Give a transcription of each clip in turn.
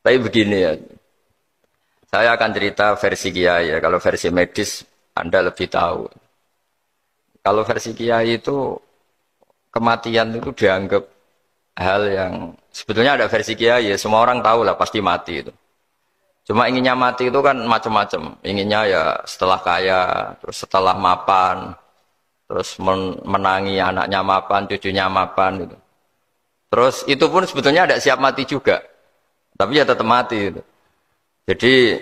Tapi begini ya, saya akan cerita versi Kiai ya. Kalau versi medis Anda lebih tahu. Kalau versi Kiai itu kematian itu dianggap hal yang sebetulnya ada versi Kiai ya. Semua orang tahu lah pasti mati itu. Cuma inginnya mati itu kan macam-macam. Inginnya ya setelah kaya, terus setelah mapan, terus menangi anaknya mapan, cucunya mapan gitu. Terus itu pun sebetulnya ada siap mati juga. Tapi ya tetap mati gitu. Jadi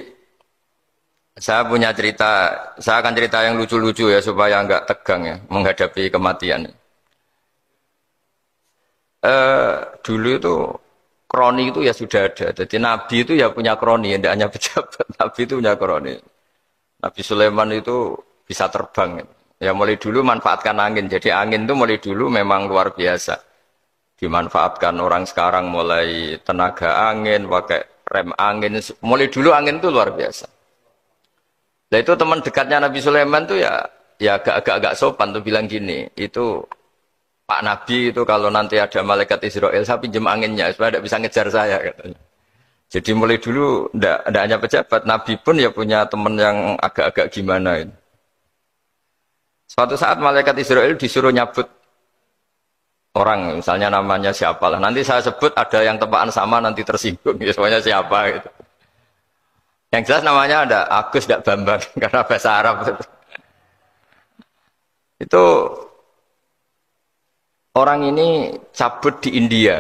saya punya cerita, saya akan cerita yang lucu-lucu ya supaya enggak tegang ya menghadapi kematian. Dulu itu kroni itu ya sudah ada. Jadi Nabi itu ya punya kroni, tidak hanya pejabat. Nabi itu punya kroni. Nabi Sulaiman itu bisa terbang. Ya mulai dulu manfaatkan angin. Jadi angin itu mulai dulu memang luar biasa. Dimanfaatkan orang sekarang mulai tenaga angin, pakai rem angin. Mulai dulu angin itu luar biasa. Nah itu teman dekatnya Nabi Sulaiman tuh ya agak sopan tuh bilang gini, itu Pak Nabi itu kalau nanti ada malaikat Israel saya pinjam anginnya supaya tidak bisa ngejar saya katanya. Jadi mulai dulu tidak hanya pejabat, Nabi pun ya punya teman yang agak-agak gimana itu. Suatu saat malaikat Israel disuruh nyabut orang, misalnya namanya siapa lah. Nanti saya sebut ada yang tepaan sama nanti tersinggung, ya semuanya siapa gitu. Yang jelas namanya ada Agus tidak Bambang karena bahasa Arab itu orang ini cabut di India.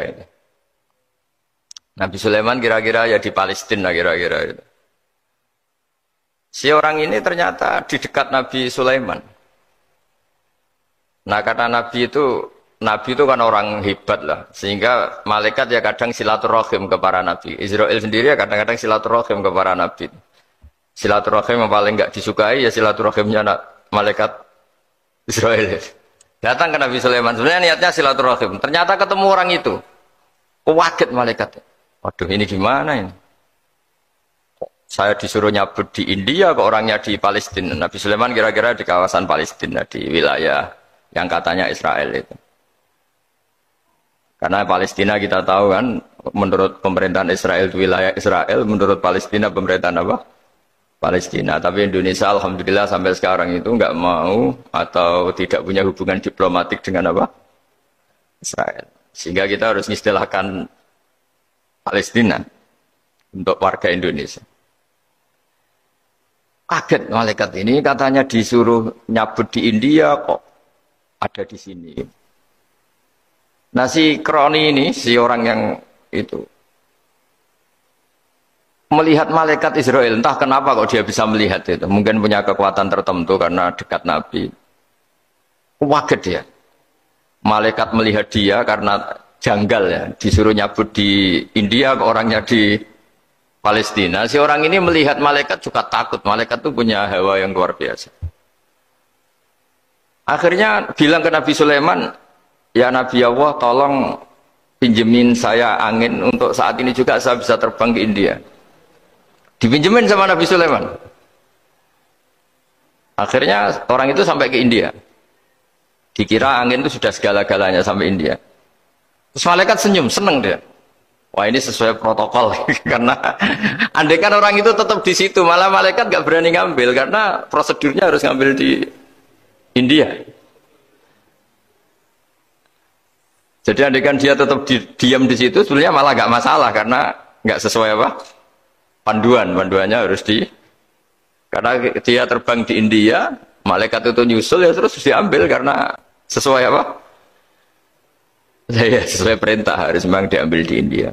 Nabi Sulaiman kira-kira ya di Palestina kira-kira itu. Si orang ini ternyata di dekat Nabi Sulaiman. Nah karena Nabi itu kan orang hebat lah, sehingga malaikat ya kadang silaturahim ke para nabi. Israel sendiri ya kadang-kadang silaturahim ke para nabi. Silaturahim yang paling enggak disukai ya silaturahimnya malaikat Israel. Datang ke Nabi Sulaiman, sebenarnya niatnya silaturahim. Ternyata ketemu orang itu, kaget malaikat. Waduh ini gimana ini? Saya disuruh nyabut di India, kok orangnya di Palestina. Nabi Sulaiman kira-kira di kawasan Palestina, di wilayah yang katanya Israel itu. Karena Palestina kita tahu kan, menurut pemerintahan Israel itu wilayah Israel, menurut Palestina pemerintahan apa? Palestina. Tapi Indonesia alhamdulillah sampai sekarang itu nggak mau atau tidak punya hubungan diplomatik dengan apa? Israel. Sehingga kita harus mengistilahkan Palestina untuk warga Indonesia. Kaget malaikat ini katanya disuruh nyabut di India kok ada di sini. Nah si kroni ini, si orang yang itu melihat malaikat Israel, entah kenapa kok dia bisa melihat itu. Mungkin punya kekuatan tertentu karena dekat Nabi. Kaget dia. Malaikat melihat dia karena janggal ya, disuruh nyabut di India kok orangnya di Palestina. Si orang ini melihat malaikat juga takut. Malaikat itu punya hawa yang luar biasa. Akhirnya bilang ke Nabi Sulaiman, ya Nabi Allah tolong pinjemin saya angin untuk saat ini juga saya bisa terbang ke India. Dipinjemin sama Nabi Sulaiman. Akhirnya orang itu sampai ke India. Dikira angin itu sudah segala-galanya sampai India. Terus malaikat senyum, seneng dia. Wah ini sesuai protokol karena andai kan orang itu tetap di situ malah malaikat gak berani ngambil karena prosedurnya harus ngambil di India. Jadi andaikan dia tetap diam di situ, sebenarnya malah nggak masalah karena nggak sesuai apa panduannya harus karena dia terbang di India, malaikat itu nyusul ya terus diambil karena sesuai apa? Ya sesuai perintah harus memang diambil di India.